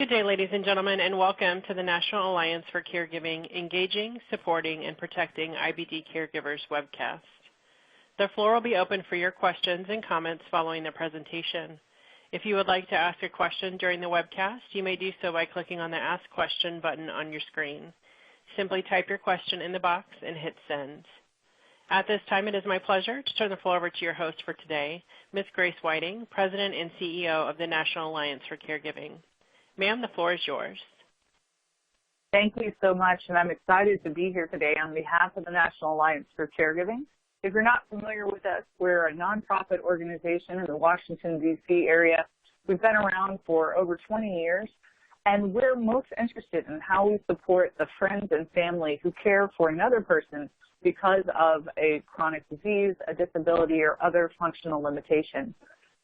Good day, ladies and gentlemen, and welcome to the National Alliance for Caregiving, Engaging, Supporting, and Protecting IBD Caregivers webcast. The floor will be open for your questions and comments following the presentation. If you would like to ask a question during the webcast, you may do so by clicking on the Ask Question button on your screen. Simply type your question in the box and hit Send. At this time, it is my pleasure to turn the floor over to your host for today, Ms. Grace Whiting, President and CEO of the National Alliance for Caregiving. Ma'am, the floor is yours. Thank you so much, and I'm excited to be here today on behalf of the National Alliance for Caregiving. If you're not familiar with us, we're a nonprofit organization in the Washington, D.C. area. We've been around for over 20 years, and we're most interested in how we support the friends and family who care for another person because of a chronic disease, a disability, or other functional limitations.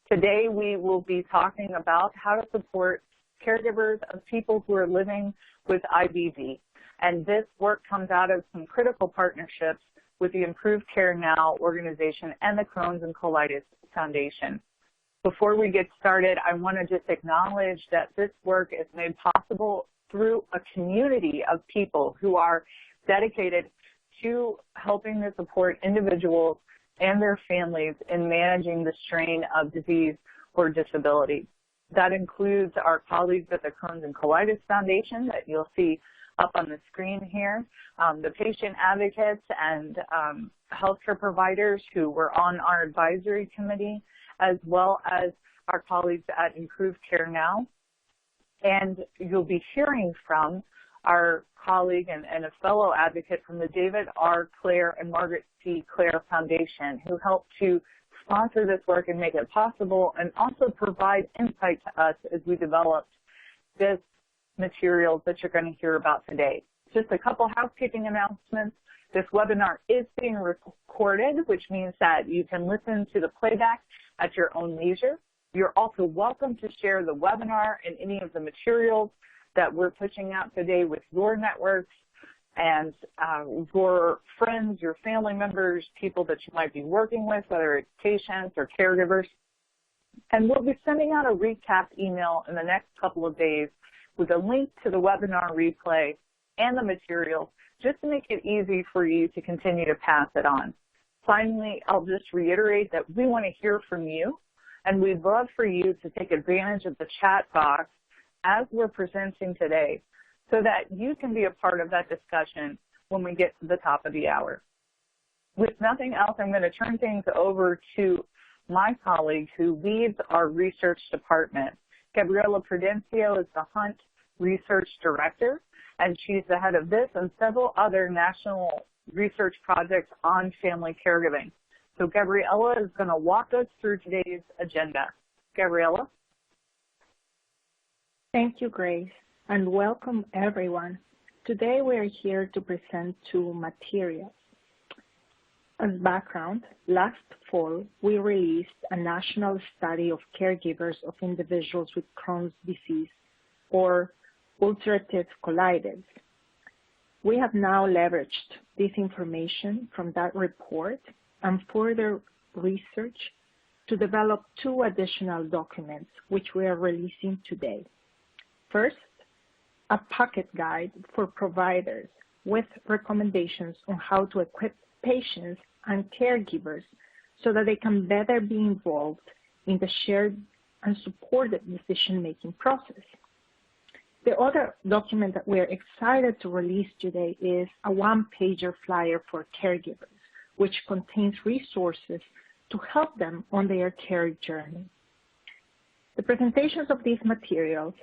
Today, we will be talking about how to support caregivers of people who are living with IBD. And this work comes out of some critical partnerships with the ImproveCareNow organization and the Crohn's and Colitis Foundation. Before we get started, I want to just acknowledge that this work is made possible through a community of people who are dedicated to helping to support individuals and their families in managing the strain of disease or disability. That includes our colleagues at the Crohn's and Colitis Foundation that you'll see up on the screen here, the patient advocates and healthcare providers who were on our advisory committee, as well as our colleagues at ImproveCareNow. And you'll be hearing from our colleague and a fellow advocate from the David R. Clare and Margaret C. Clare Foundation, who helped to sponsor this work and make it possible, and also provide insight to us as we developed this materials that you're going to hear about today. Just a couple housekeeping announcements. This webinar is being recorded, which means that you can listen to the playback at your own leisure. You're also welcome to share the webinar and any of the materials that we're pushing out today with your networks and your friends, your family members, people that you might be working with, whether it's patients or caregivers. And we'll be sending out a recap email in the next couple of days with a link to the webinar replay and the materials, just to make it easy for you to continue to pass it on. Finally, I'll just reiterate that we want to hear from you, and we'd love for you to take advantage of the chat box as we're presenting today, so that you can be a part of that discussion when we get to the top of the hour. With nothing else, I'm going to turn things over to my colleague who leads our research department. Gabriela Prudencio is the Hunt Research Director, and she's the head of this and several other national research projects on family caregiving. So Gabriela is going to walk us through today's agenda. Gabriela? Thank you, Grace, and welcome everyone. Today we are here to present two materials. As background, last fall we released a national study of caregivers of individuals with Crohn's disease or ulcerative colitis. We have now leveraged this information from that report and further research to develop two additional documents which we are releasing today. First, a pocket guide for providers with recommendations on how to equip patients and caregivers so that they can better be involved in the shared and supported decision-making process. The other document that we're excited to release today is a one-pager flyer for caregivers, which contains resources to help them on their care journey. The presentations of these materials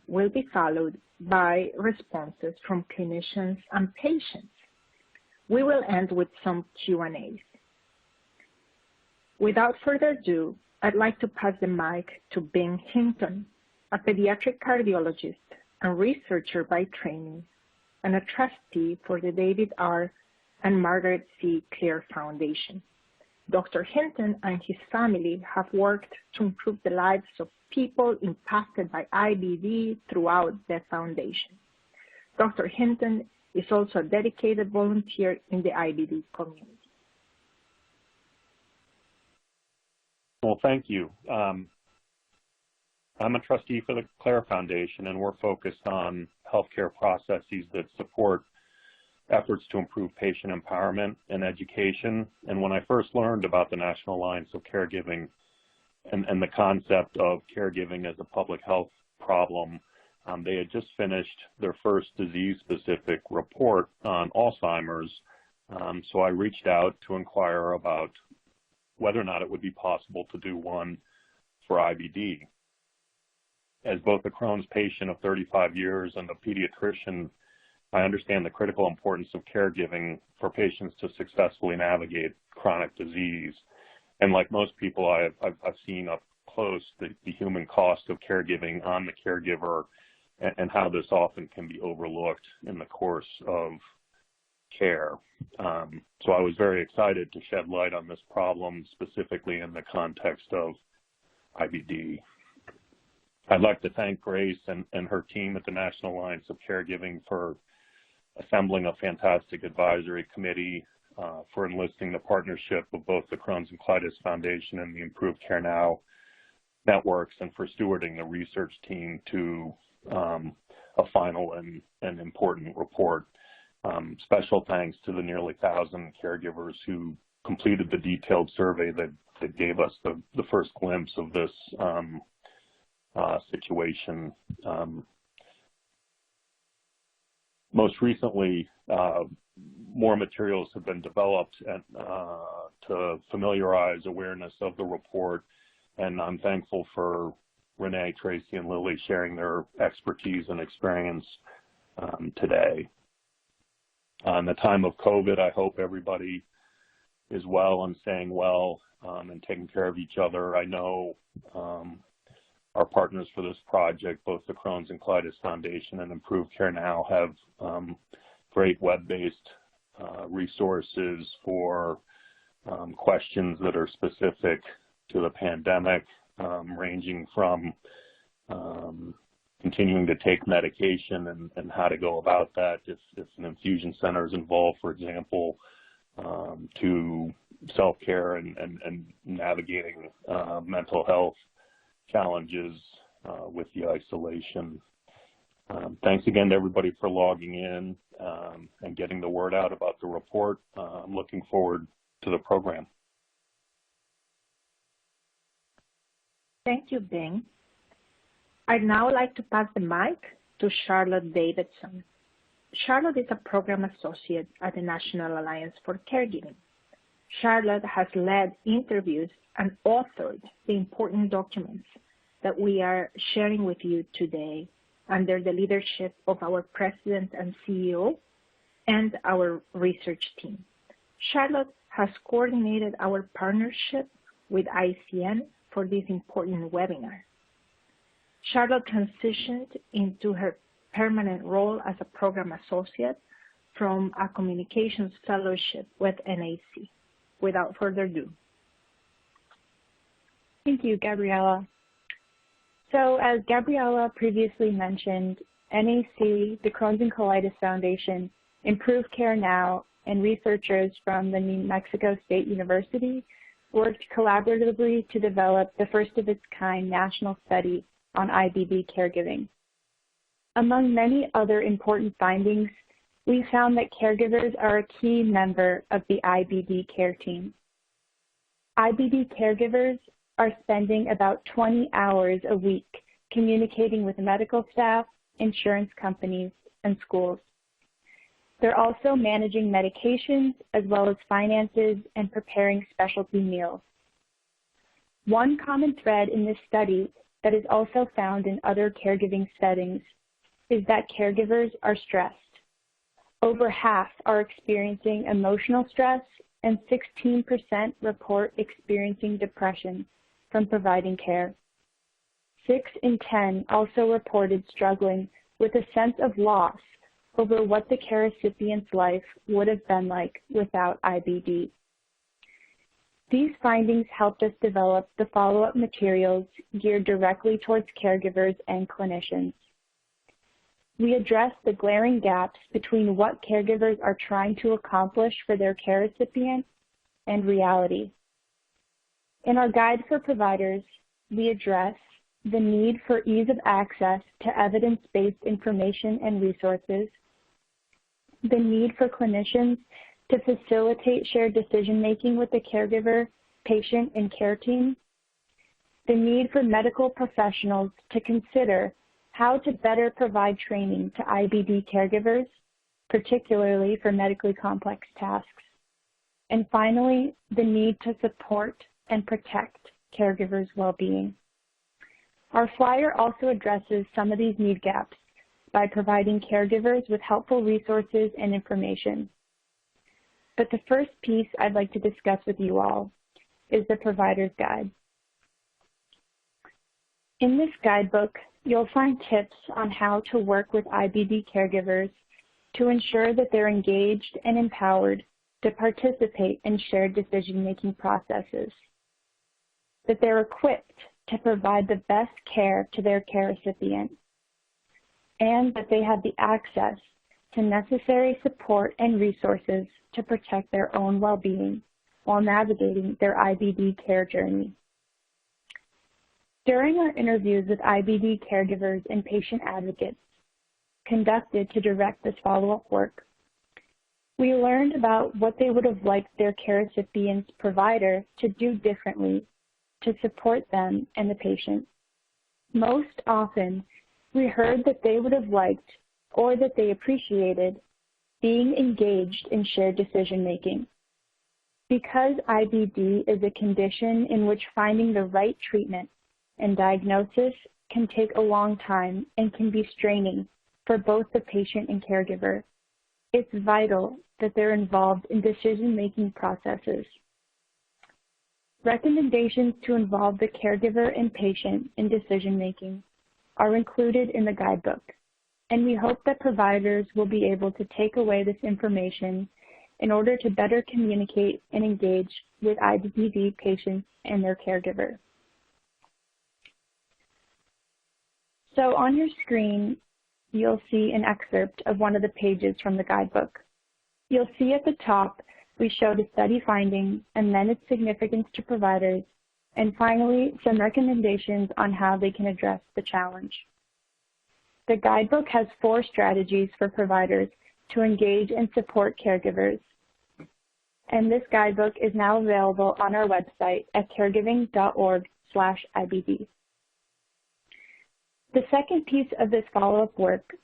will be followed by responses from clinicians and patients. We will end with some Q&As. Without further ado, I'd like to pass the mic to Ben Hinton, a pediatric cardiologist and researcher by training, and a trustee for the David R. and Margaret C. Clare Foundation. Dr. Hinton and his family have worked to improve the lives of people impacted by IBD throughout the foundation. Dr. Hinton is also a dedicated volunteer in the IBD community. Well, thank you. I'm a trustee for the Clare Foundation, and we're focused on healthcare processes that support efforts to improve patient empowerment and education. And when I first learned about the National Alliance of Caregiving and the concept of caregiving as a public health problem, they had just finished their first disease-specific report on Alzheimer's. So I reached out to inquire about whether or not it would be possible to do one for IBD. As both a Crohn's patient of 35 years and a pediatrician, I understand the critical importance of caregiving for patients to successfully navigate chronic disease. And like most people, I've seen up close the human cost of caregiving on the caregiver and how this often can be overlooked in the course of care. So I was very excited to shed light on this problem, specifically in the context of IBD. I'd like to thank Grace and her team at the National Alliance of Caregiving for assembling a fantastic advisory committee, for enlisting the partnership of both the Crohn's and Colitis Foundation and the ImproveCareNow networks, and for stewarding the research team to a final and important report. Special thanks to the nearly 1,000 caregivers who completed the detailed survey that gave us the first glimpse of this situation. Most recently, more materials have been developed to familiarize awareness of the report, and I'm thankful for Renee, Traci, and Lilly sharing their expertise and experience today. In the time of COVID, I hope everybody is well and staying well and taking care of each other. I know our partners for this project, both the Crohn's and Colitis Foundation and ImproveCareNow, have great web-based resources for questions that are specific to the pandemic, ranging from continuing to take medication and how to go about that if an infusion center is involved, for example, to self-care and navigating mental health challenges with the isolation. Thanks again to everybody for logging in and getting the word out about the report. I'm looking forward to the program. Thank you, Bing. I'd now like to pass the mic to Charlotte Davidson. Charlotte is a program associate at the National Alliance for Caregiving. Charlotte has led interviews and authored the important documents that we are sharing with you today under the leadership of our President and CEO and our research team. Charlotte has coordinated our partnership with ICN for this important webinar. Charlotte transitioned into her permanent role as a program associate from a communications fellowship with NAC. Without further ado. Thank you, Gabriella. So as Gabriella previously mentioned, NAC, the Crohn's and Colitis Foundation, ImproveCareNow, and researchers from the New Mexico State University worked collaboratively to develop the first of its kind national study on IBD caregiving. Among many other important findings, we found that caregivers are a key member of the IBD care team. IBD caregivers are spending about 20 hours a week communicating with medical staff, insurance companies, and schools. They're also managing medications as well as finances and preparing specialty meals. One common thread in this study that is also found in other caregiving settings is that caregivers are stressed. Over half are experiencing emotional stress, and 16% report experiencing depression from providing care. 6 in 10 also reported struggling with a sense of loss over what the care recipient's life would have been like without IBD. These findings helped us develop the follow-up materials geared directly towards caregivers and clinicians. We addressed the glaring gaps between what caregivers are trying to accomplish for their care recipient and reality. In our guide for providers, we address the need for ease of access to evidence-based information and resources, the need for clinicians to facilitate shared decision-making with the caregiver, patient, and care team, the need for medical professionals to consider how to better provide training to IBD caregivers, particularly for medically complex tasks, and finally, the need to support and protect caregivers' well-being. Our flyer also addresses some of these need gaps by providing caregivers with helpful resources and information. But the first piece I'd like to discuss with you all is the Provider's Guide. In this guidebook, you'll find tips on how to work with IBD caregivers to ensure that they're engaged and empowered to participate in shared decision-making processes, that they're equipped to provide the best care to their care recipient, and that they have the access to necessary support and resources to protect their own well-being while navigating their IBD care journey. During our interviews with IBD caregivers and patient advocates conducted to direct this follow-up work, we learned about what they would have liked their care recipient's provider to do differently to support them and the patient. Most often, we heard that they would have liked or that they appreciated being engaged in shared decision-making. Because IBD is a condition in which finding the right treatment and diagnosis can take a long time and can be straining for both the patient and caregiver, it's vital that they're involved in decision-making processes. Recommendations to involve the caregiver and patient in decision-making are included in the guidebook, and we hope that providers will be able to take away this information in order to better communicate and engage with IBD patients and their caregiver. So on your screen, you'll see an excerpt of one of the pages from the guidebook. You'll see at the top, we show the study findings and then its significance to providers, and finally, some recommendations on how they can address the challenge. The guidebook has 4 strategies for providers to engage and support caregivers, and this guidebook is now available on our website at caregiving.org/IBD. The second piece of this follow-up work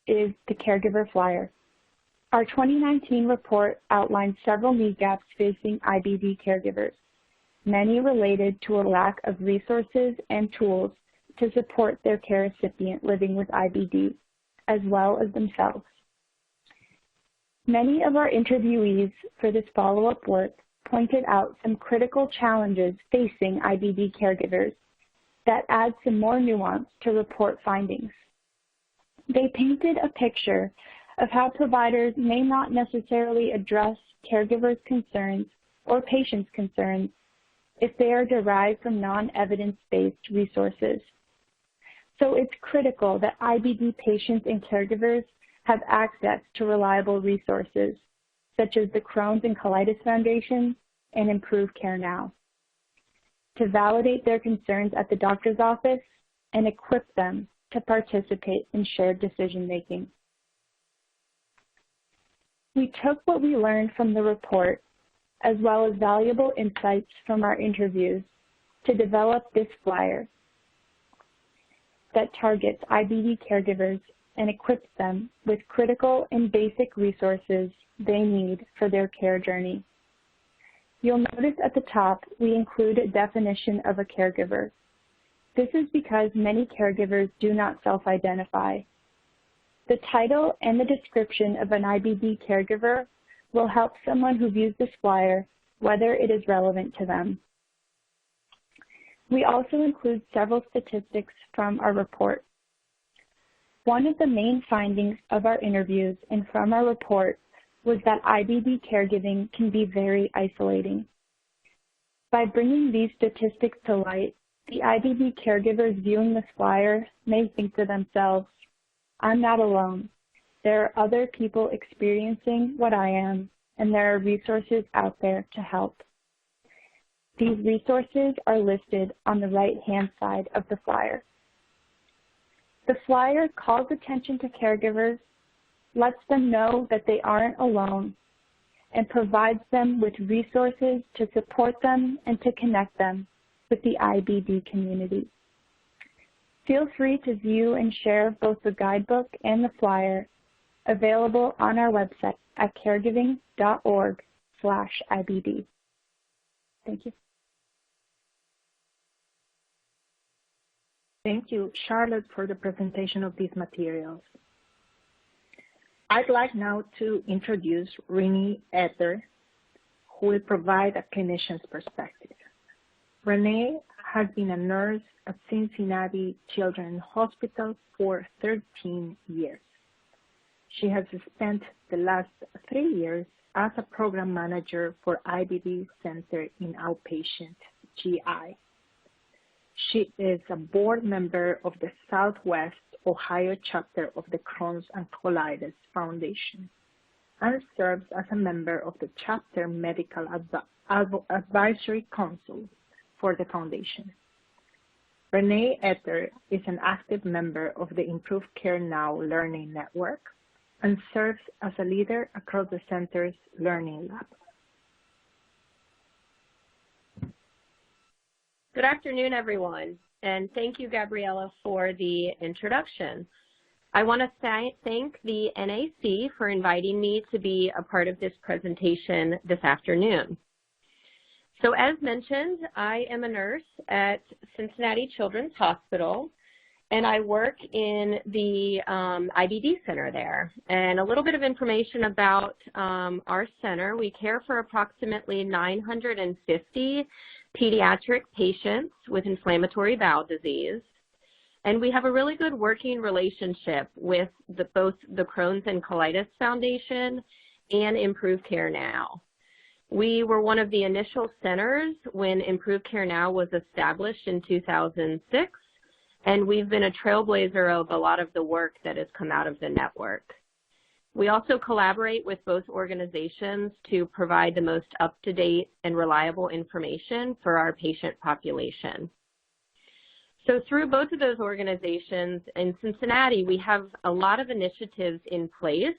is the caregiver flyer. Our 2019 report outlines several need gaps facing IBD caregivers, many related to a lack of resources and tools to support their care recipient living with IBD, as well as themselves. Many of our interviewees for this follow-up work pointed out some critical challenges facing IBD caregivers that add some more nuance to report findings. They painted a picture of how providers may not necessarily address caregivers' concerns or patients' concerns if they are derived from non-evidence-based resources. So it's critical that IBD patients and caregivers have access to reliable resources, such as the Crohn's and Colitis Foundation and ImproveCareNow, to validate their concerns at the doctor's office and equip them to participate in shared decision-making. We took what we learned from the report, as well as valuable insights from our interviews, to develop this flyer that targets IBD caregivers and equips them with critical and basic resources they need for their care journey. You'll notice at the top we include a definition of a caregiver. This is because many caregivers do not self-identify. The title and the description of an IBD caregiver will help someone who views this flyer whether it is relevant to them. We also include several statistics from our report. One of the main findings of our interviews and from our report was that IBD caregiving can be very isolating. By bringing these statistics to light, the IBD caregivers viewing this flyer may think to themselves, I'm not alone. There are other people experiencing what I am, and there are resources out there to help. These resources are listed on the right-hand side of the flyer. The flyer calls attention to caregivers, lets them know that they aren't alone, and provides them with resources to support them and to connect them with the IBD community. Feel free to view and share both the guidebook and the flyer available on our website at caregiving.org/IBD. Thank you. Thank you, Charlotte, for the presentation of these materials. I'd like now to introduce Renee Etter, who will provide a clinician's perspective. Renee has been a nurse at Cincinnati Children's Hospital for 13 years. She has spent the last 3 years as a program manager for IBD Center in Outpatient GI. She is a board member of the Southwest Ohio chapter of the Crohn and Colitis Foundation and serves as a member of the chapter medical advisory council for the foundation. Renee Etter is an active member of the ImproveCareNow Learning Network and serves as a leader across the center's learning lab. Good afternoon, everyone, and thank you, Gabriella, for the introduction. I want to thank the NAC for inviting me to be a part of this presentation this afternoon. So as mentioned, I am a nurse at Cincinnati Children's Hospital, and I work in the IBD center there. And a little bit of information about our center. We care for approximately 950 pediatric patients with inflammatory bowel disease. And we have a really good working relationship with both the Crohn's and Colitis Foundation and ImproveCareNow. We were one of the initial centers when ImproveCareNow was established in 2006, and we've been a trailblazer of a lot of the work that has come out of the network. We also collaborate with both organizations to provide the most up-to-date and reliable information for our patient population. So through both of those organizations in Cincinnati, we have a lot of initiatives in place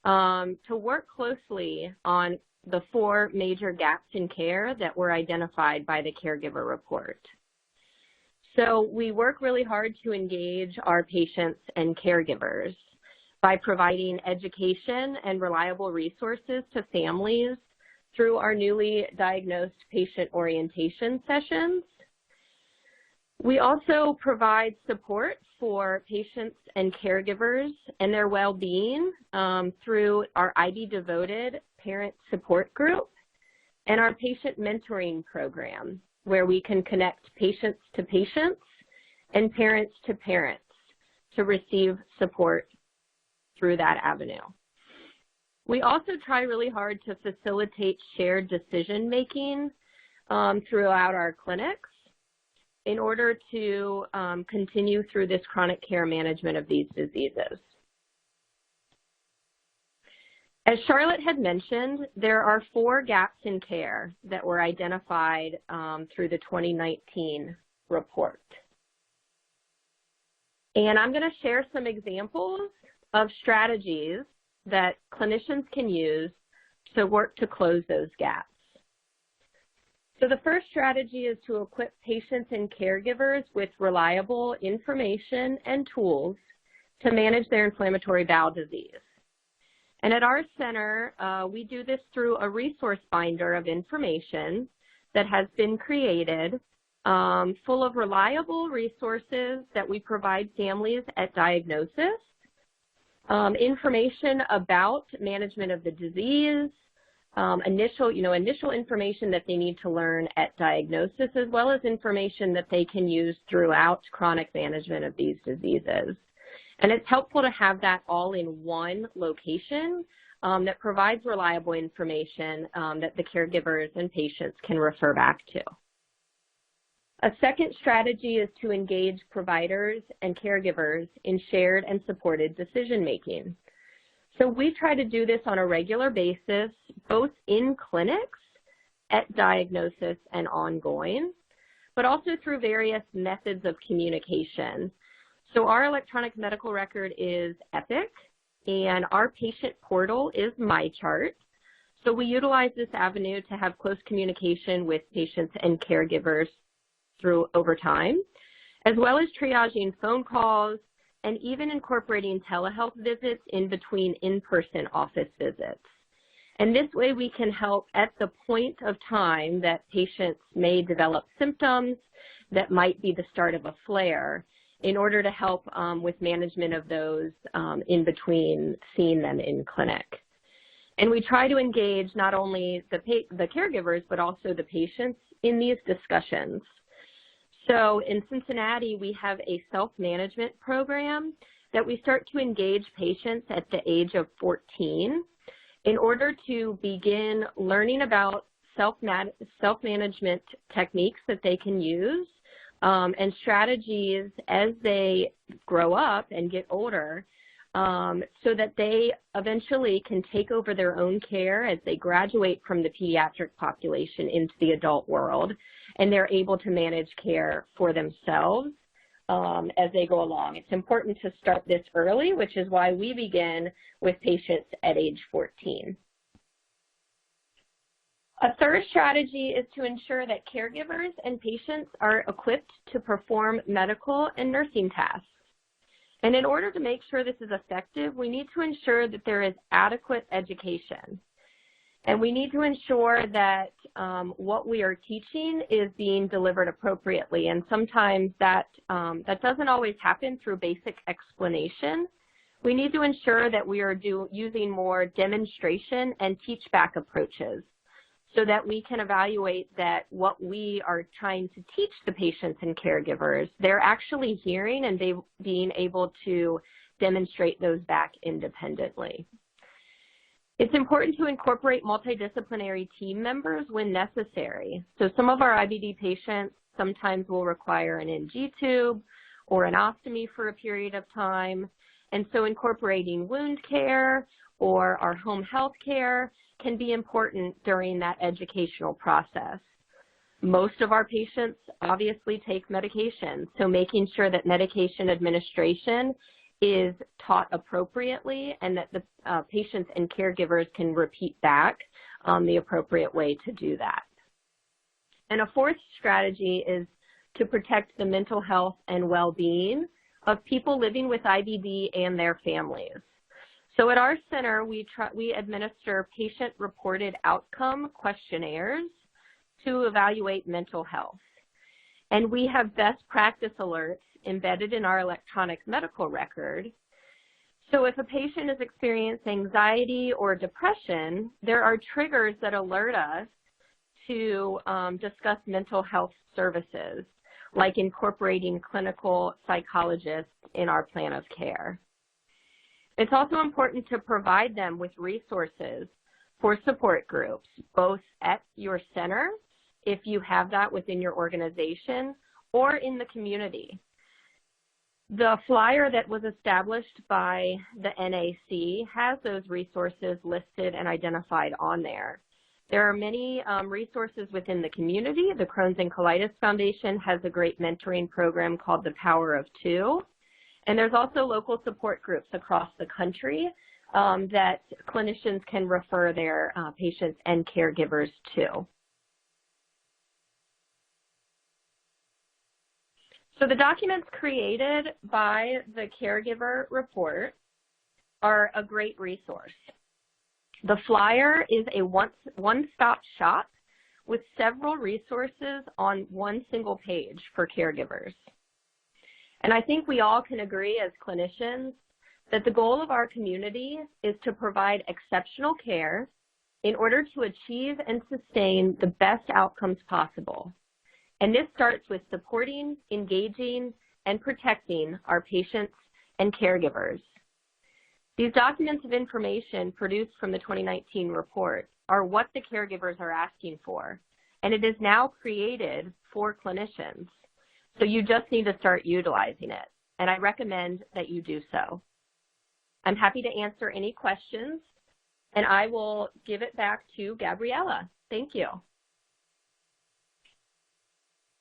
to work closely on the 4 major gaps in care that were identified by the caregiver report. So we work really hard to engage our patients and caregivers by providing education and reliable resources to families through our newly diagnosed patient orientation sessions. We also provide support for patients and caregivers and their well-being through our IB Devoted Parent Support Group and our patient mentoring program, where we can connect patients to patients and parents to parents to receive support through that avenue. We also try really hard to facilitate shared decision-making throughout our clinics in order to continue through this chronic care management of these diseases. As Charlotte had mentioned, there are 4 gaps in care that were identified through the 2019 report. And I'm going to share some examples of strategies that clinicians can use to work to close those gaps. So the first strategy is to equip patients and caregivers with reliable information and tools to manage their inflammatory bowel disease. And at our center, we do this through a resource binder of information that has been created full of reliable resources that we provide families at diagnosis, information about management of the disease, initial information that they need to learn at diagnosis, as well as information that they can use throughout chronic management of these diseases. And it's helpful to have that all in one location that provides reliable information that the caregivers and patients can refer back to. A second strategy is to engage providers and caregivers in shared and supported decision-making. So we try to do this on a regular basis, both in clinics at diagnosis and ongoing, but also through various methods of communication. So our electronic medical record is Epic, and our patient portal is MyChart. So we utilize this avenue to have close communication with patients and caregivers over time, as well as triaging phone calls and even incorporating telehealth visits in between in-person office visits. And this way we can help at the point of time that patients may develop symptoms that might be the start of a flare in order to help with management of those in between seeing them in clinic. And we try to engage not only the caregivers, but also the patients in these discussions. So in Cincinnati, we have a self-management program that we start to engage patients at the age of 14 in order to begin learning about self-management techniques that they can use and strategies as they grow up and get older so that they eventually can take over their own care as they graduate from the pediatric population into the adult world, and they're able to manage care for themselves as they go along. It's important to start this early, which is why we begin with patients at age 14. A third strategy is to ensure that caregivers and patients are equipped to perform medical and nursing tasks. And in order to make sure this is effective, we need to ensure that there is adequate education. And we need to ensure that what we are teaching is being delivered appropriately. And sometimes that doesn't always happen through basic explanation. We need to ensure that we are using more demonstration and teach-back approaches so that we can evaluate that what we are trying to teach the patients and caregivers, they're actually hearing and being able to demonstrate those back independently. It's important to incorporate multidisciplinary team members when necessary. So some of our IBD patients sometimes will require an NG tube or an ostomy for a period of time. And so incorporating wound care or our home health care can be important during that educational process. Most of our patients obviously take medication, so making sure that medication administration is taught appropriately and that the patients and caregivers can repeat back the appropriate way to do that. And a fourth strategy is to protect the mental health and well-being of people living with IBD and their families. So at our center, we administer patient-reported outcome questionnaires to evaluate mental health. And we have best practice alerts embedded in our electronic medical record. So if a patient is experiencing anxiety or depression, there are triggers that alert us to discuss mental health services, like incorporating clinical psychologists in our plan of care. It's also important to provide them with resources for support groups, both at your center, if you have that within your organization, or in the community. The flyer that was established by the NAC has those resources listed and identified on there. There are many resources within the community. The Crohn's and Colitis Foundation has a great mentoring program called The Power of Two. And there's also local support groups across the country that clinicians can refer their patients and caregivers to. So the documents created by the caregiver report are a great resource. The flyer is a one-stop shop with several resources on one single page for caregivers. And I think we all can agree as clinicians that the goal of our community is to provide exceptional care in order to achieve and sustain the best outcomes possible. And this starts with supporting, engaging, and protecting our patients and caregivers. These documents of information produced from the 2019 report are what the caregivers are asking for, and it is now created for clinicians. So you just need to start utilizing it, and I recommend that you do so. I'm happy to answer any questions, and I will give it back to Gabriella. Thank you.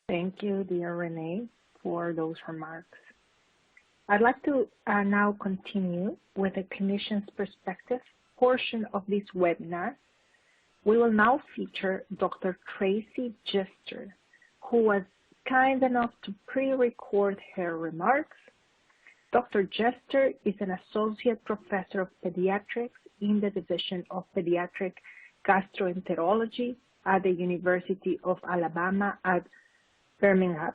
Thank you, dear Renee, for those remarks. I'd like to now continue with the clinician's perspective portion of this webinar. We will now feature Dr. Traci Jester, who was kind enough to pre-record her remarks. Dr. Jester is an associate professor of pediatrics in the Division of Pediatric Gastroenterology at the University of Alabama at Birmingham.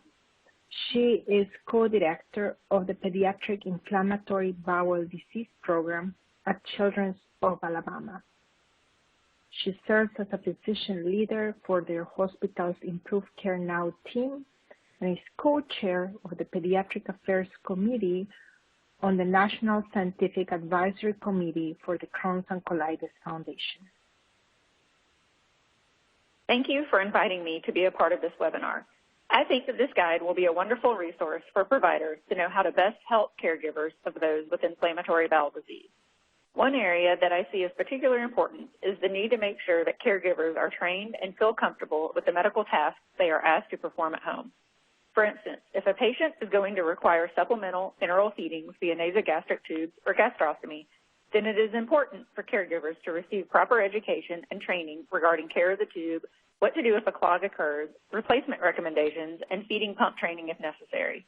She is co-director of the Pediatric Inflammatory Bowel Disease Program at Children's of Alabama. She serves as a physician leader for their hospital's ImproveCareNow team and is co-chair of the Pediatric Affairs Committee on the National Scientific Advisory Committee for the Crohn and Colitis Foundation. Thank you for inviting me to be a part of this webinar. I think that this guide will be a wonderful resource for providers to know how to best help caregivers of those with inflammatory bowel disease. One area that I see as particularly important is the need to make sure that caregivers are trained and feel comfortable with the medical tasks they are asked to perform at home. For instance, if a patient is going to require supplemental enteral feedings via nasogastric tubes or gastrostomy, then it is important for caregivers to receive proper education and training regarding care of the tube, what to do if a clog occurs, replacement recommendations, and feeding pump training if necessary.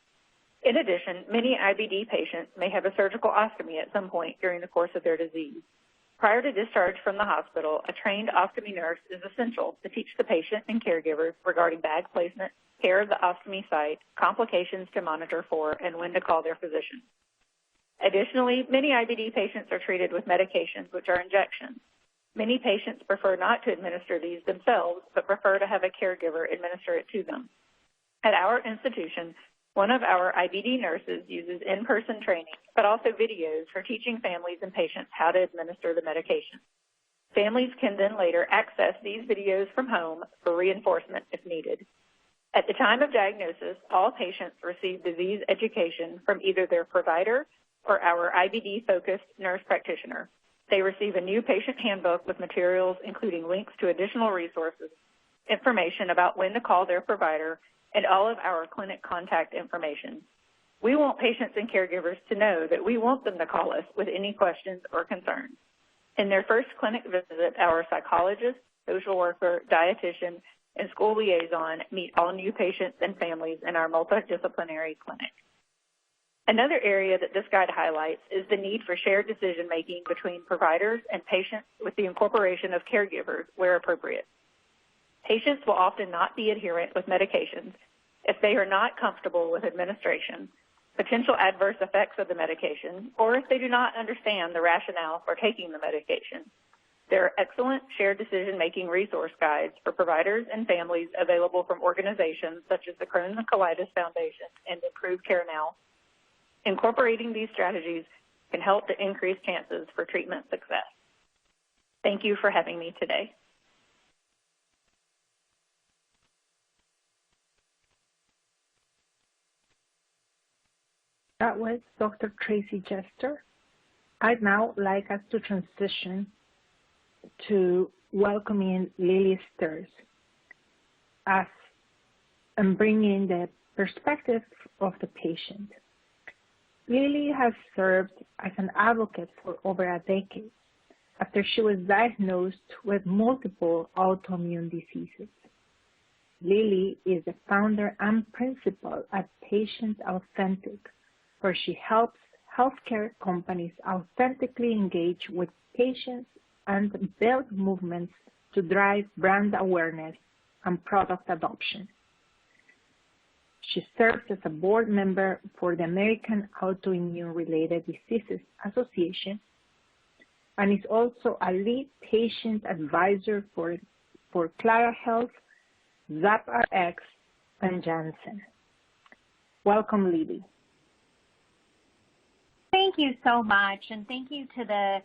In addition, many IBD patients may have a surgical ostomy at some point during the course of their disease. Prior to discharge from the hospital, a trained ostomy nurse is essential to teach the patient and caregivers regarding bag placement, care of the ostomy site, complications to monitor for, and when to call their physician. Additionally, many IBD patients are treated with medications which are injections. Many patients prefer not to administer these themselves, but prefer to have a caregiver administer it to them. At our institution, one of our IBD nurses uses in-person training, but also videos for teaching families and patients how to administer the medication. Families can then later access these videos from home for reinforcement if needed. At the time of diagnosis, all patients receive disease education from either their provider or our IBD-focused nurse practitioner. They receive a new patient handbook with materials including links to additional resources, information about when to call their provider, and all of our clinic contact information. We want patients and caregivers to know that we want them to call us with any questions or concerns. In their first clinic visit, our psychologist, social worker, dietitian, and school liaison meet all new patients and families in our multidisciplinary clinic. Another area that this guide highlights is the need for shared decision-making between providers and patients with the incorporation of caregivers where appropriate. Patients will often not be adherent with medications if they are not comfortable with administration, potential adverse effects of the medication, or if they do not understand the rationale for taking the medication. There are excellent shared decision-making resource guides for providers and families available from organizations such as the Crohn and Colitis Foundation and ImproveCareNow. Incorporating these strategies can help to increase chances for treatment success. Thank you for having me today. That was Dr. Traci Jester. I'd now like us to transition to welcoming Lilly Sters and bring in the perspective of the patient. Lilly has served as an advocate for over a decade after she was diagnosed with multiple autoimmune diseases. Lilly is the founder and principal at Patient Authentic, where she helps healthcare companies authentically engage with patients and build movements to drive brand awareness and product adoption. She serves as a board member for the American Autoimmune-Related Diseases Association and is also a lead patient advisor for Clara Health, ZapRx, and Janssen. Welcome, Lilly. Thank you so much, and thank you to the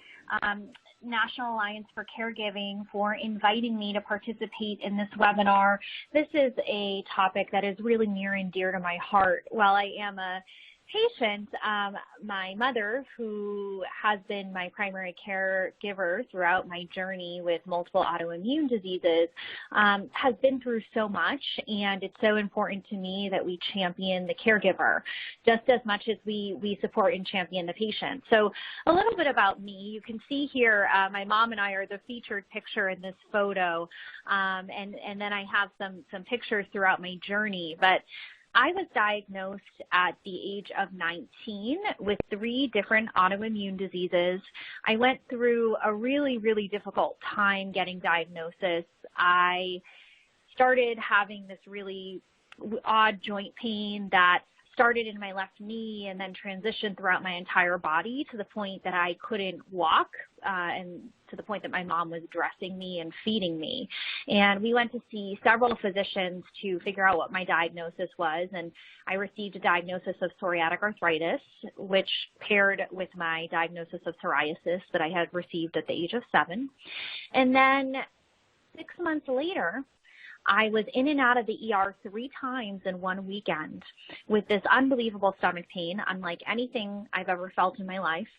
National Alliance for Caregiving for inviting me to participate in this webinar. This is a topic that is really near and dear to my heart. While I am a patient, my mother, who has been my primary caregiver throughout my journey with multiple autoimmune diseases, has been through so much, and it's so important to me that we champion the caregiver just as much as we support and champion the patient. So a little bit about me. You can see here my mom and I are the featured picture in this photo, and then I have some pictures throughout my journey. But I was diagnosed at the age of 19 with 3 different autoimmune diseases. I went through a really, really difficult time getting diagnosis. I started having this really odd joint pain that started in my left knee and then transitioned throughout my entire body to the point that I couldn't walk, and to the point that my mom was dressing me and feeding me. And we went to see several physicians to figure out what my diagnosis was, and I received a diagnosis of psoriatic arthritis, which paired with my diagnosis of psoriasis that I had received at the age of 7. And then 6 months later, I was in and out of the ER 3 times in one weekend with this unbelievable stomach pain, unlike anything I've ever felt in my life.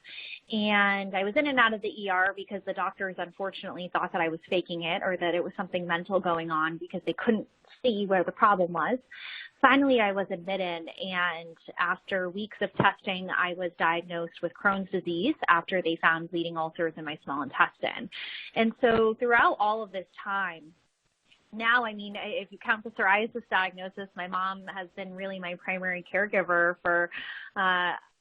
And I was in and out of the ER because the doctors unfortunately thought that I was faking it or that it was something mental going on because they couldn't see where the problem was. Finally, I was admitted, and after weeks of testing, I was diagnosed with Crohn's disease after they found bleeding ulcers in my small intestine. And so throughout all of this time, now, I mean, if you count the psoriasis diagnosis, my mom has been really my primary caregiver for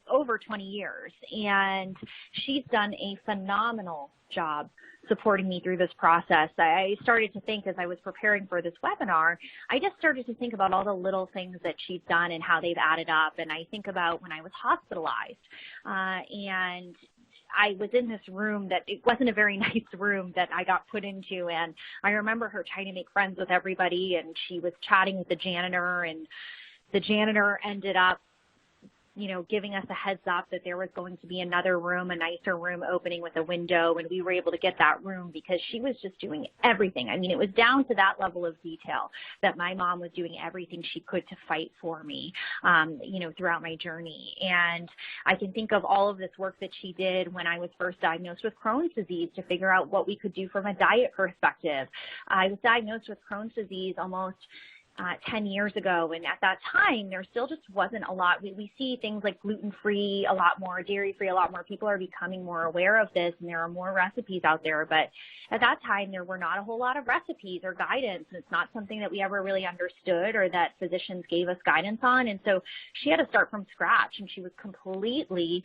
over 20 years, and she's done a phenomenal job supporting me through this process. I started to think as I was preparing for this webinar, I just started to think about all the little things that she's done and how they've added up, and I think about when I was hospitalized, and I was in this room that it wasn't a very nice room that I got put into, and I remember her trying to make friends with everybody, and she was chatting with the janitor, and the janitor ended up, you know, giving us a heads up that there was going to be another room, a nicer room opening with a window, and we were able to get that room because she was just doing everything. I mean, it was down to that level of detail that my mom was doing everything she could to fight for me, you know, throughout my journey. And I can think of all of this work that she did when I was first diagnosed with Crohn's disease to figure out what we could do from a diet perspective. I was diagnosed with Crohn's disease almost 10 years ago, and at that time there still just wasn't a lot. We see things like gluten-free a lot more, dairy-free a lot more. People are becoming more aware of this, and there are more recipes out there, but at that time there were not a whole lot of recipes or guidance. It's not something that we ever really understood or that physicians gave us guidance on, and so she had to start from scratch, and she was completely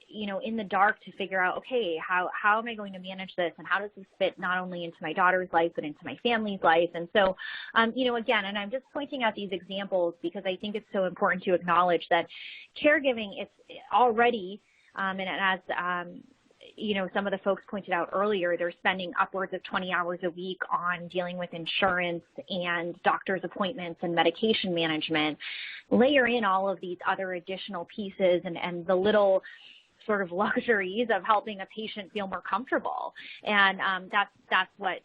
you know, in the dark to figure out, okay, how am I going to manage this, and how does this fit not only into my daughter's life but into my family's life. And so you know, again, and I'm just pointing out these examples because I think it's so important to acknowledge that caregiving is already, and as you know, some of the folks pointed out earlier, they're spending upwards of 20 hours a week on dealing with insurance and doctor's appointments and medication management. Layer in all of these other additional pieces and the little sort of luxuries of helping a patient feel more comfortable, and that's what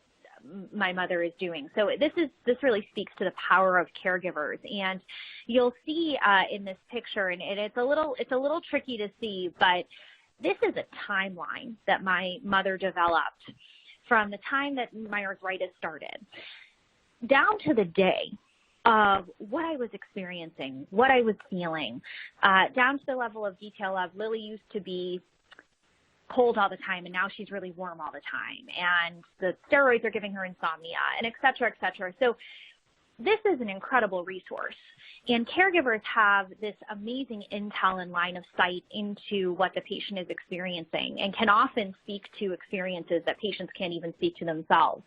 my mother is doing. So this really speaks to the power of caregivers, and you'll see in this picture, and it's a little tricky to see, but this is a timeline that my mother developed from the time that my arthritis started down to the day of what I was experiencing, what I was feeling, down to the level of detail of Lilly used to be cold all the time, and now she's really warm all the time, and the steroids are giving her insomnia, and et cetera, et cetera. So this is an incredible resource, and caregivers have this amazing intel and line of sight into what the patient is experiencing and can often speak to experiences that patients can't even speak to themselves.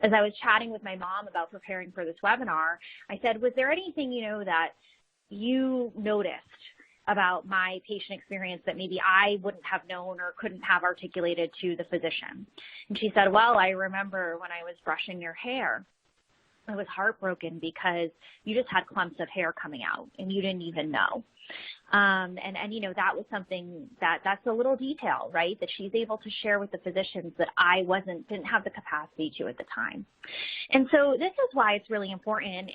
As I was chatting with my mom about preparing for this webinar, I said, was there anything, you know, that you noticed about my patient experience that maybe I wouldn't have known or couldn't have articulated to the physician? And she said, well, I remember when I was brushing your hair, I was heartbroken because you just had clumps of hair coming out and you didn't even know. And you know, that was something that's a little detail, right, that she's able to share with the physicians that I didn't have the capacity to at the time. And so this is why it's really important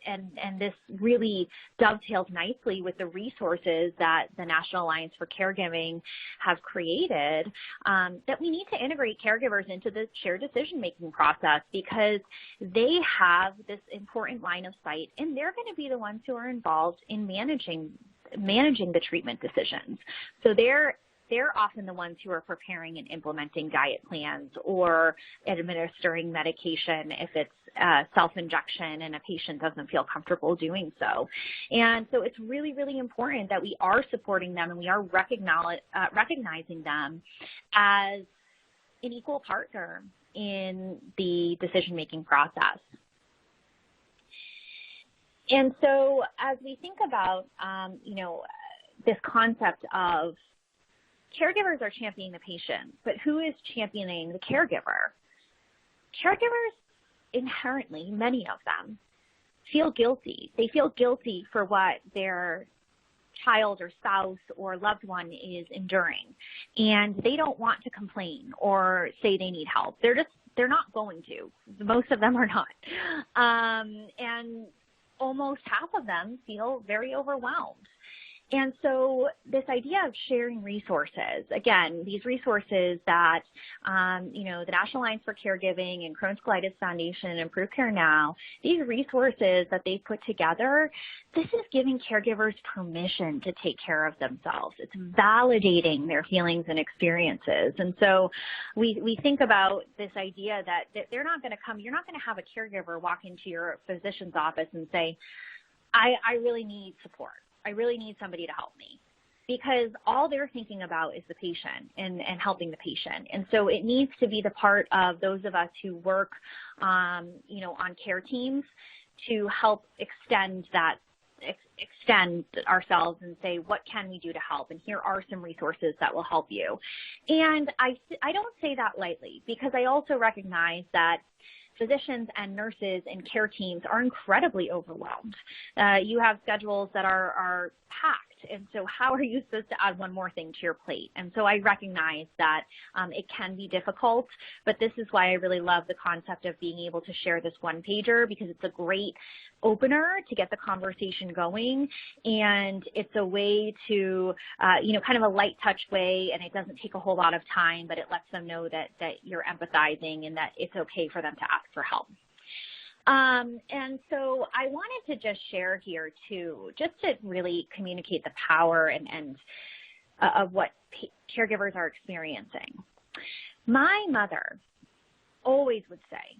and this really dovetails nicely with the resources that the National Alliance for Caregiving have created, that we need to integrate caregivers into the shared decision-making process, because they have this important line of sight, and they're going to be the ones who are involved in managing the treatment decisions. So they're often the ones who are preparing and implementing diet plans or administering medication if it's self-injection and a patient doesn't feel comfortable doing so. And so it's really, really important that we are supporting them and we are recognizing them as an equal partner in the decision-making process. And so as we think about, this concept of caregivers are championing the patient, but who is championing the caregiver? Caregivers inherently, many of them, feel guilty. They feel guilty for what their child or spouse or loved one is enduring, and they don't want to complain or say they need help. They're not going to. Most of them are not. And almost half of them feel very overwhelmed. And so this idea of sharing resources, again, these resources that, the National Alliance for Caregiving and Crohn's Colitis Foundation and ImproveCareNow, these resources that they put together, this is giving caregivers permission to take care of themselves. It's validating their feelings and experiences. And so we think about this idea that they're not going to come, you're not going to have a caregiver walk into your physician's office and say, I really need support. I really need somebody to help me, because all they're thinking about is the patient and helping the patient. And so it needs to be the part of those of us who work, on care teams to help extend ourselves and say, what can we do to help? And here are some resources that will help you. And I don't say that lightly, because I also recognize that physicians and nurses and care teams are incredibly overwhelmed. You have schedules that are packed, and so how are you supposed to add one more thing to your plate? And so I recognize that it can be difficult, but this is why I really love the concept of being able to share this one-pager, because it's a great opener to get the conversation going, and it's a way to, kind of a light touch way, and it doesn't take a whole lot of time, but it lets them know that you're empathizing and that it's okay for them to ask for help. And so I wanted to just share here too, just to really communicate the power and of what caregivers are experiencing. My mother always would say,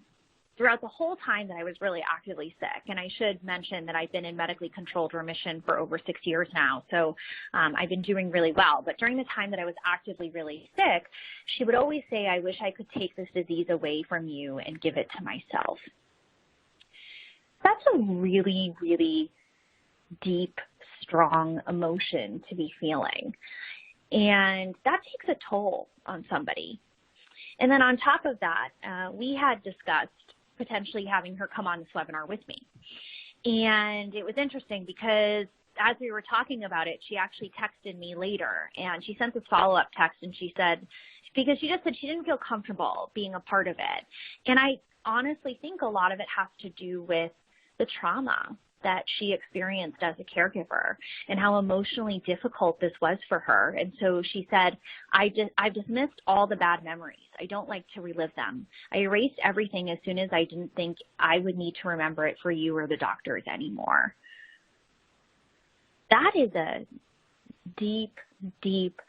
throughout the whole time that I was really actively sick, and I should mention that I've been in medically controlled remission for over 6 years now, so I've been doing really well. But during the time that I was actively really sick, she would always say, I wish I could take this disease away from you and give it to myself. That's a really, really deep, strong emotion to be feeling. And that takes a toll on somebody. And then on top of that, we had discussed potentially having her come on this webinar with me. And it was interesting because as we were talking about it, she actually texted me later, and she sent this follow-up text, and she said, because she just said she didn't feel comfortable being a part of it. And I honestly think a lot of it has to do with the trauma that she experienced as a caregiver and how emotionally difficult this was for her. And so she said, I've dismissed all the bad memories. I don't like to relive them. I erased everything as soon as I didn't think I would need to remember it for you or the doctors anymore. That is a deep, deep,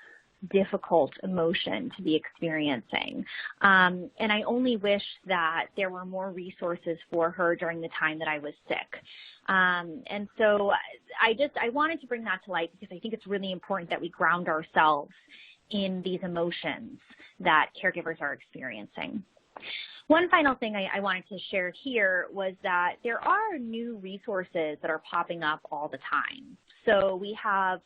difficult emotion to be experiencing. And I only wish that there were more resources for her during the time that I was sick. And so I wanted to bring that to light because I think it's really important that we ground ourselves in these emotions that caregivers are experiencing. One final thing I wanted to share here was that there are new resources that are popping up all the time. So we have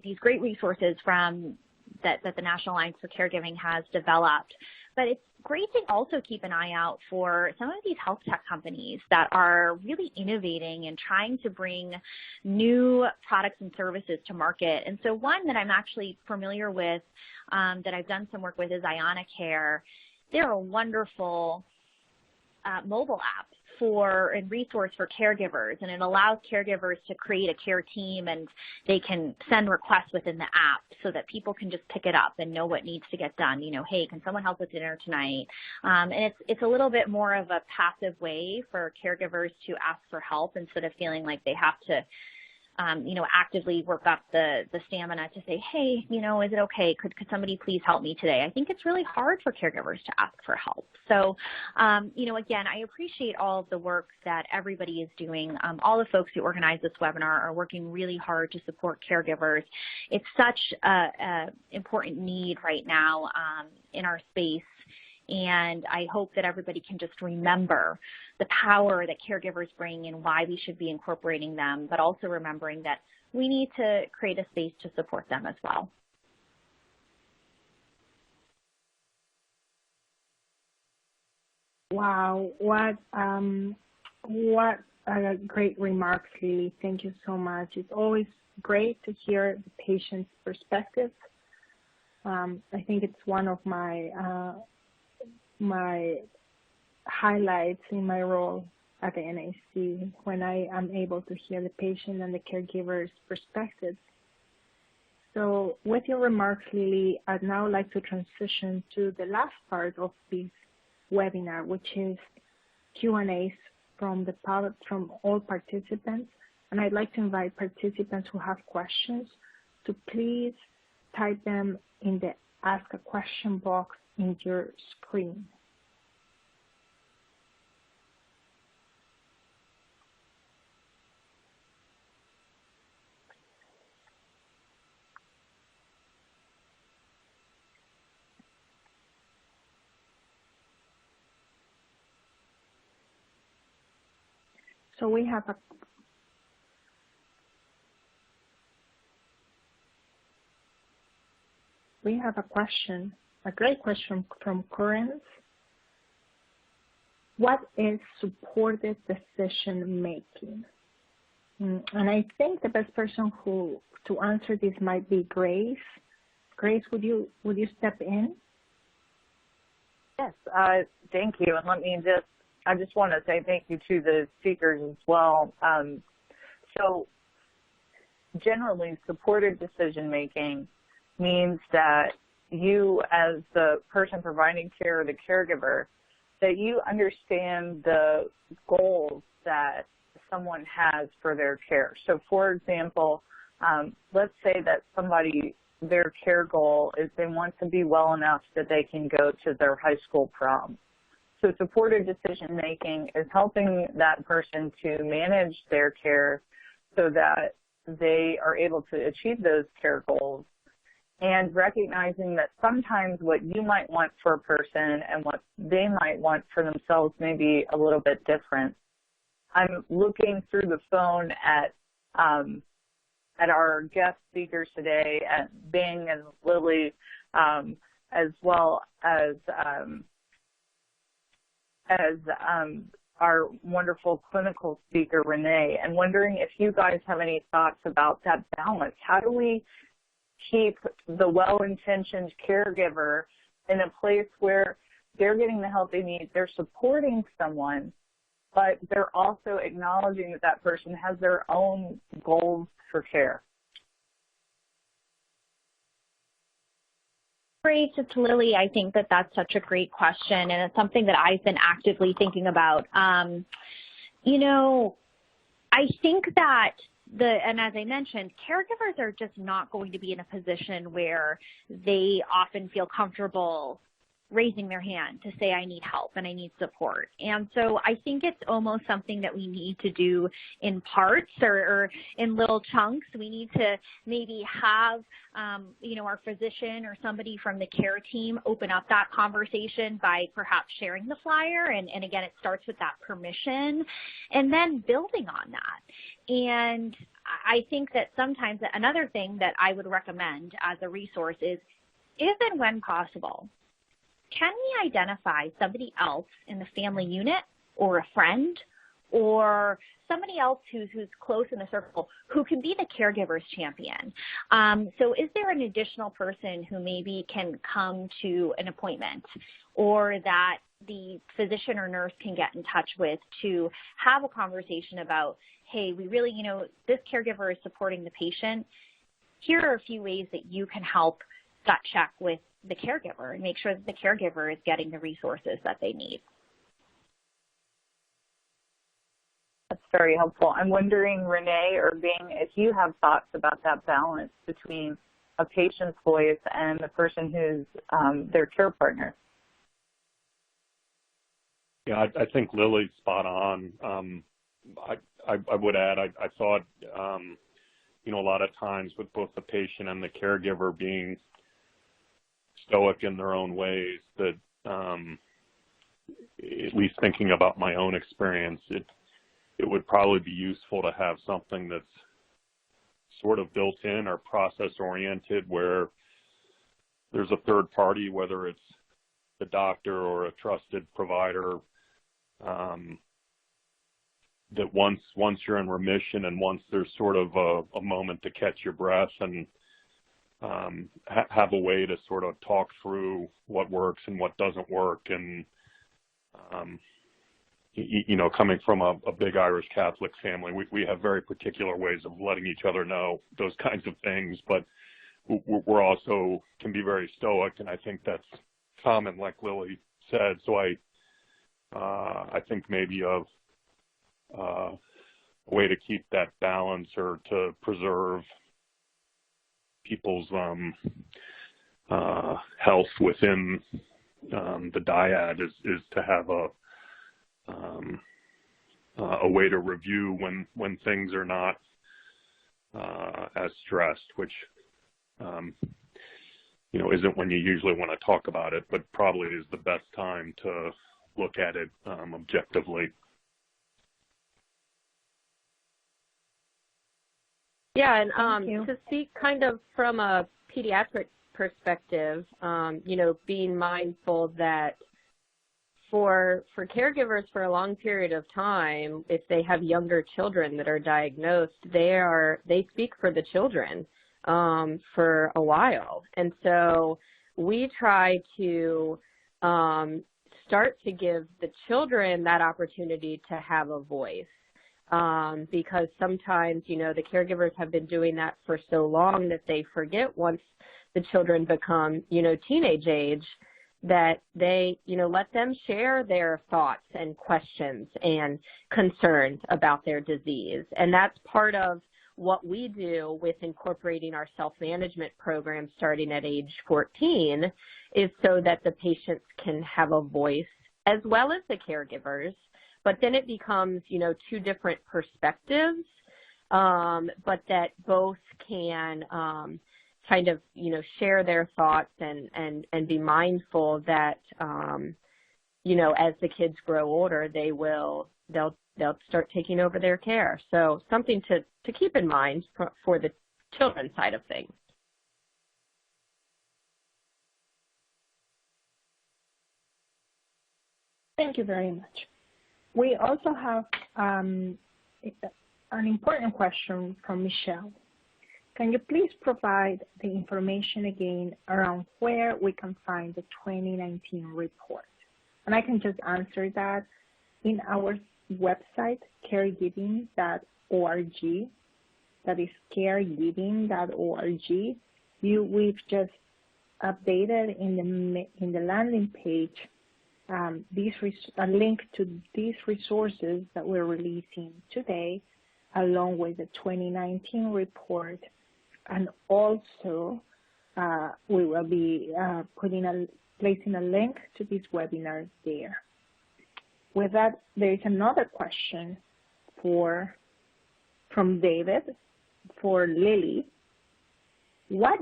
these great resources from that the National Alliance for Caregiving has developed. But it's great to also keep an eye out for some of these health tech companies that are really innovating and trying to bring new products and services to market. And so one that I'm actually familiar with, that I've done some work with, is IBD Caregivers. They're a wonderful mobile app for and resource for caregivers, and it allows caregivers to create a care team, and they can send requests within the app so that people can just pick it up and know what needs to get done. You know, hey, can someone help with dinner tonight? And it's a little bit more of a passive way for caregivers to ask for help instead of feeling like they have to actively work up the stamina to say, hey, is it okay? Could somebody please help me today? I think it's really hard for caregivers to ask for help. So, again, I appreciate all of the work that everybody is doing. All the folks who organize this webinar are working really hard to support caregivers. It's such an important need right now in our space. And I hope that everybody can just remember the power that caregivers bring and why we should be incorporating them, but also remembering that we need to create a space to support them as well. Wow, what a great remarks, Lilly. Thank you so much. It's always great to hear the patient's perspective. I think it's one of my highlights in my role at the NAC when I am able to hear the patient and the caregiver's perspectives. So with your remarks, Lilly, I'd now like to transition to the last part of this webinar, which is Q&As from all participants. And I'd like to invite participants who have questions to please type them in the Ask a Question box in your screen. So we have a question, a great question from Corinne. What is supported decision making? And I think the best person to answer this might be Grace. Grace, would you step in? Yes, thank you. And I just want to say thank you to the speakers as well. So generally, supported decision making means that you, as the person providing care or the caregiver, that you understand the goals that someone has for their care. So, for example, let's say that their care goal is they want to be well enough that they can go to their high school prom. So supported decision making is helping that person to manage their care so that they are able to achieve those care goals, and recognizing that sometimes what you might want for a person and what they might want for themselves may be a little bit different. I'm looking through the phone at our guest speakers today, at Bing and Lilly, as well as our wonderful clinical speaker, Renee, and wondering if you guys have any thoughts about that balance. How do we keep the well-intentioned caregiver in a place where they're getting the help they need, they're supporting someone, but they're also acknowledging that that person has their own goals for care? Great, it's Lilly. I think that that's such a great question, and it's something that I've been actively thinking about. I think that and as I mentioned, caregivers are just not going to be in a position where they often feel comfortable raising their hand to say, I need help and I need support. And so I think it's almost something that we need to do in parts or in little chunks. We need to maybe have, our physician or somebody from the care team open up that conversation by perhaps sharing the flyer. And again, it starts with that permission and then building on that. And I think that sometimes another thing that I would recommend as a resource is, if and when possible, can we identify somebody else in the family unit or a friend or somebody else who's close in the circle who can be the caregiver's champion. So is there an additional person who maybe can come to an appointment or that the physician or nurse can get in touch with to have a conversation about, hey, we really, this caregiver is supporting the patient. Here are a few ways that you can help gut check with the caregiver and make sure that the caregiver is getting the resources that they need. That's very helpful. I'm wondering, Renee or Bing, if you have thoughts about that balance between a patient's voice and the person who's their care partner. Yeah, I think Lilly's spot on. I would add, I thought, a lot of times with both the patient and the caregiver being stoic in their own ways, that at least thinking about my own experience, it would probably be useful to have something that's sort of built in or process oriented where there's a third party, whether it's the doctor or a trusted provider, that once you're in remission and once there's sort of a moment to catch your breath and have a way to sort of talk through what works and what doesn't work. And coming from a big Irish Catholic family, we have very particular ways of letting each other know those kinds of things, but we're also can be very stoic, and I think that's common, like Lilly said. So I think maybe a way to keep that balance or to preserve people's health within the dyad is to have a way to review when things are not as stressed, which isn't when you usually want to talk about it, but probably is the best time to look at it objectively. Yeah, and to speak kind of from a pediatric perspective, being mindful that for caregivers for a long period of time, if they have younger children that are diagnosed, they speak for the children for a while. And so we try to start to give the children that opportunity to have a voice. Because sometimes, the caregivers have been doing that for so long that they forget once the children become, teenage age, that they, let them share their thoughts and questions and concerns about their disease. And that's part of what we do with incorporating our self-management program starting at age 14 is so that the patients can have a voice as well as the caregivers. But then it becomes, two different perspectives, but that both can kind of, share their thoughts and be mindful that, as the kids grow older, they'll start taking over their care. So something to keep in mind for the children's side of things. Thank you very much. We also have an important question from Michelle. Can you please provide the information again around where we can find the 2019 report? And I can just answer that in our website, caregiving.org. That is caregiving.org. We've just updated in the landing page a link to these resources that we're releasing today, along with the 2019 report, and also we will be placing a link to this webinar there. With that, there is another question from David for Lilly. What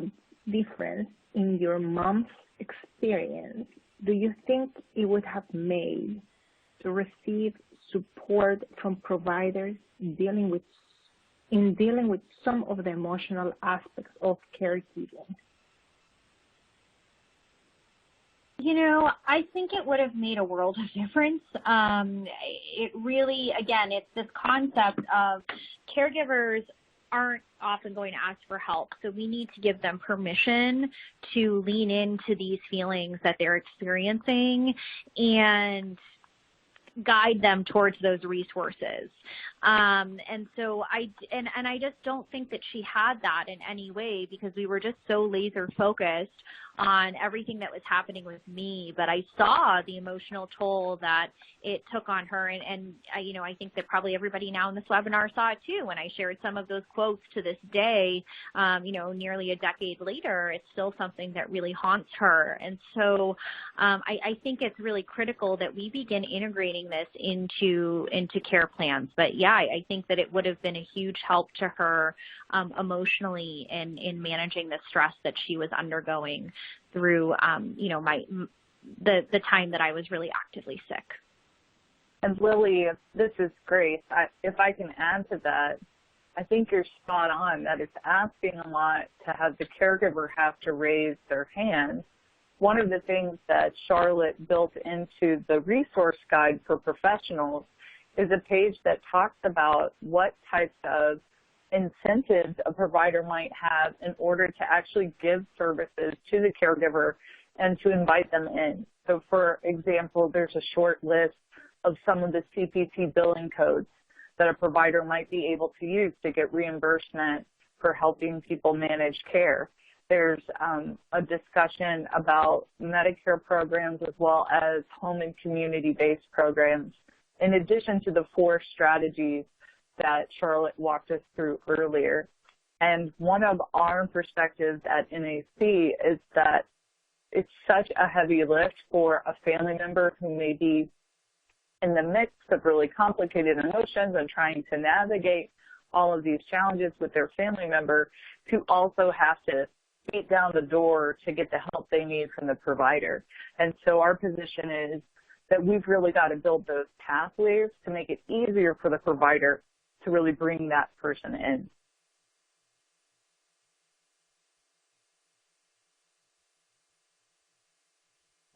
difference in your mom's experience do you think it would have made to receive support from providers dealing with some of the emotional aspects of caregiving? You know, I think it would have made a world of difference. It really, again, it's this concept of caregivers aren't often going to ask for help, so we need to give them permission to lean into these feelings that they're experiencing and guide them towards those resources. And so I just don't think that she had that in any way, because we were just so laser focused on everything that was happening with me. But I saw the emotional toll that it took on her. And you know, I think that probably everybody now in this webinar saw it too. When I shared some of those quotes to this day, you know, nearly a decade later, it's still something that really haunts her. And so I think it's really critical that we begin integrating this into care plans. But yeah, I think that it would have been a huge help to her emotionally in managing the stress that she was undergoing through, you know, the time that I was really actively sick. And Lilly, this is great. If I can add to that, I think you're spot on that it's asking a lot to have the caregiver have to raise their hand. One of the things that Charlotte built into the resource guide for professionals is a page that talks about what types of incentives a provider might have in order to actually give services to the caregiver and to invite them in. So, for example, there's a short list of some of the CPT billing codes that a provider might be able to use to get reimbursement for helping people manage care. There's a discussion about Medicare programs as well as home and community-based programs, in addition to the 4 strategies that Charlotte walked us through earlier. And one of our perspectives at NAC is that it's such a heavy lift for a family member who may be in the mix of really complicated emotions and trying to navigate all of these challenges with their family member to also have to beat down the door to get the help they need from the provider. And so our position is that we've really got to build those pathways to make it easier for the provider to really bring that person in.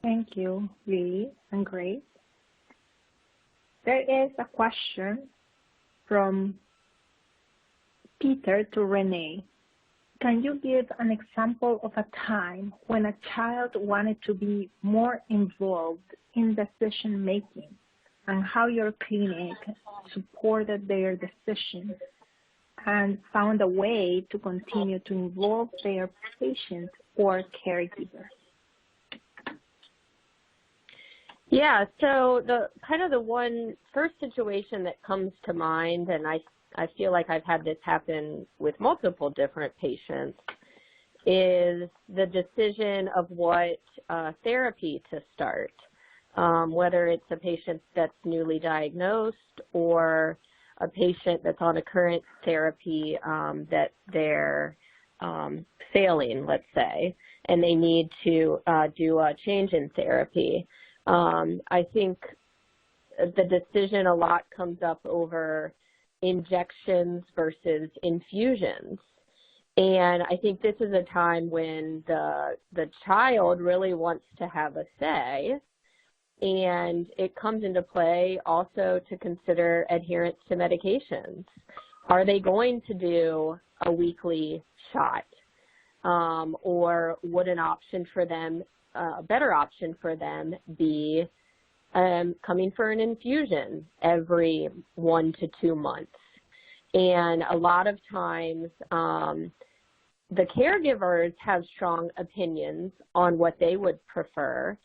Thank you, Lily and Grace. There is a question from Peter to Renee. Can you give an example of a time when a child wanted to be more involved in decision-making and how your clinic supported their decisions and found a way to continue to involve their patients or caregivers? Yeah, so the one first situation that comes to mind, and I feel like I've had this happen with multiple different patients, is the decision of what therapy to start, whether it's a patient that's newly diagnosed or a patient that's on a current therapy that they're failing, let's say, and they need to do a change in therapy. I think the decision a lot comes up over injections versus infusions. And I think this is a time when the child really wants to have a say, and it comes into play also to consider adherence to medications. Are they going to do a weekly shot? Or would an option for them, a better option for them be coming for an infusion every 1 to 2 months? And a lot of times the caregivers have strong opinions on what they would prefer,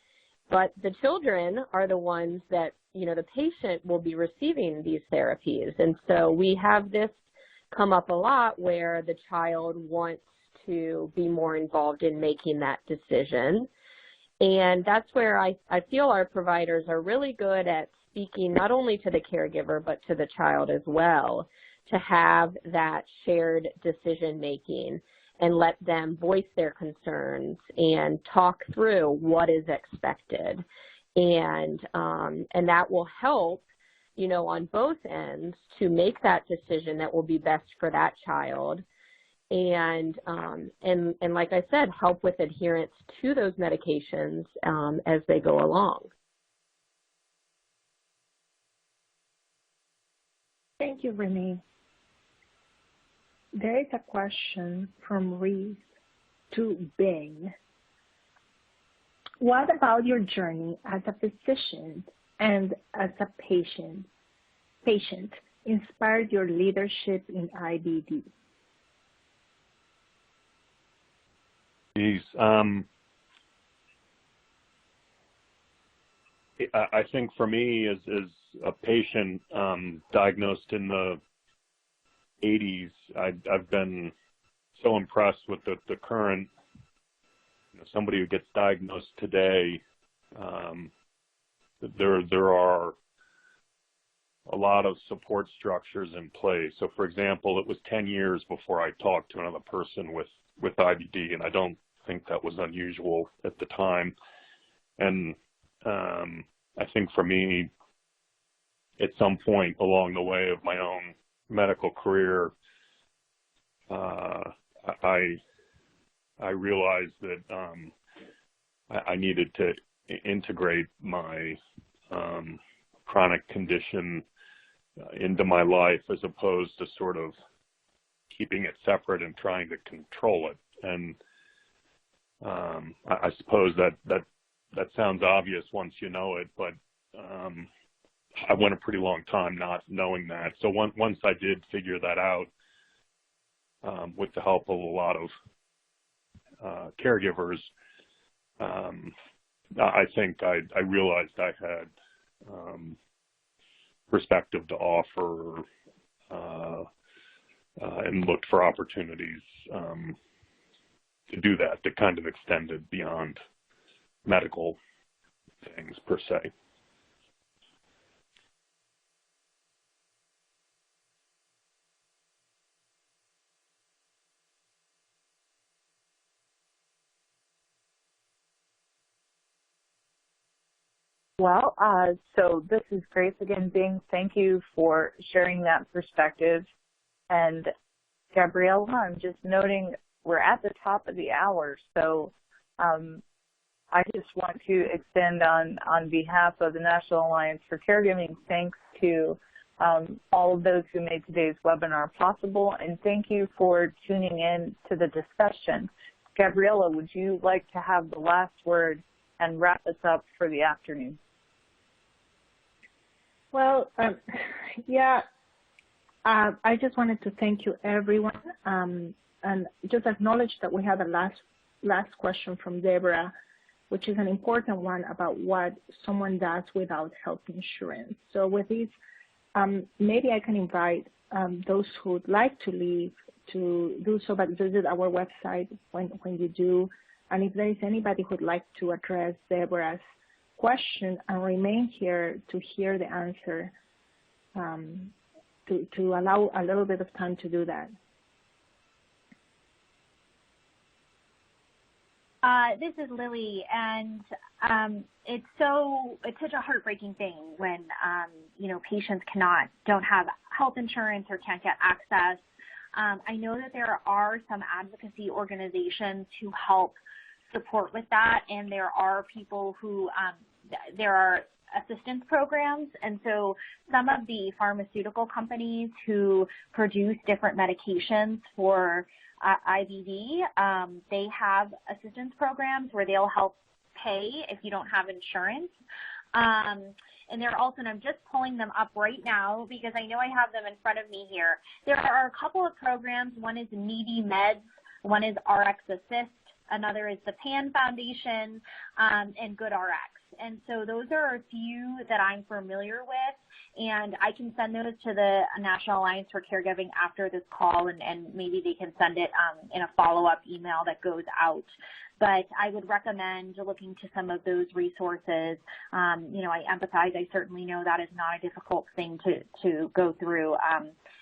but the children are the ones that, you know, the patient will be receiving these therapies. And so we have this come up a lot where the child wants to be more involved in making that decision. And that's where I feel our providers are really good at speaking not only to the caregiver but to the child as well, to have that shared decision making and let them voice their concerns and talk through what is expected. And that will help, you know, on both ends to make that decision that will be best for that child. and like I said, help with adherence to those medications as they go along. Thank you, Renee. There is a question from Reese to Bing. What about your journey as a physician and as a patient inspired your leadership in IBD? I think for me, as a patient diagnosed in the 80s, I've been so impressed with the current, somebody who gets diagnosed today. There are a lot of support structures in place. So, for example, it was 10 years before I talked to another person with IBD, and I don't think that was unusual at the time. And I think for me, at some point along the way of my own medical career, I realized that I needed to integrate my chronic condition into my life as opposed to sort of keeping it separate and trying to control it. And I suppose that sounds obvious once you know it, but I went a pretty long time not knowing that. So once I did figure that out, with the help of a lot of caregivers, I think I realized I had perspective to offer and looked for opportunities to do that kind of extended beyond medical things per se. Well, so this is Grace again, Bing. Thank you for sharing that perspective. And Gabriella, I'm just noting we're at the top of the hour, so I just want to extend on behalf of the National Alliance for Caregiving, thanks to all of those who made today's webinar possible, and thank you for tuning in to the discussion. Gabriella, would you like to have the last word and wrap us up for the afternoon? Well, I just wanted to thank you, everyone, and just acknowledge that we have a last question from Deborah, which is an important one about what someone does without health insurance. So with this, maybe I can invite those who would like to leave to do so, but visit our website when you do. And if there is anybody who would like to address Deborah's question and remain here to hear the answer, to allow a little bit of time to do that. This is Lilly, and it's such a heartbreaking thing when patients don't have health insurance or can't get access. I know that there are some advocacy organizations who help support with that, and there are people who there are assistance programs, and so some of the pharmaceutical companies who produce different medications for IBD, they have assistance programs where they'll help pay if you don't have insurance. And they're also, and I'm just pulling them up right now because I know I have them in front of me here. There are a couple of programs. One is Needy Meds, one is RX Assist, another is the Pan Foundation, and GoodRx. And so those are a few that I'm familiar with, and I can send those to the National Alliance for Caregiving after this call, and maybe they can send it in a follow-up email that goes out. But I would recommend looking to some of those resources. I empathize. I certainly know that is not a difficult thing to go through.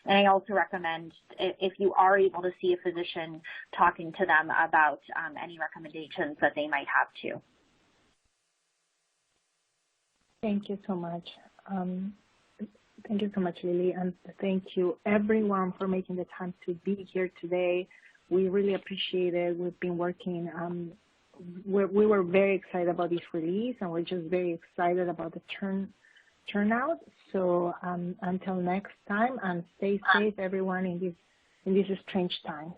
And I also recommend, if you are able to see a physician, talking to them about any recommendations that they might have too. Thank you so much. Thank you so much, Lilly, and thank you everyone for making the time to be here today. We really appreciate it. We've been working. We were very excited about this release, and we're just very excited about the turnout. So until next time, and stay safe, everyone, in these strange times.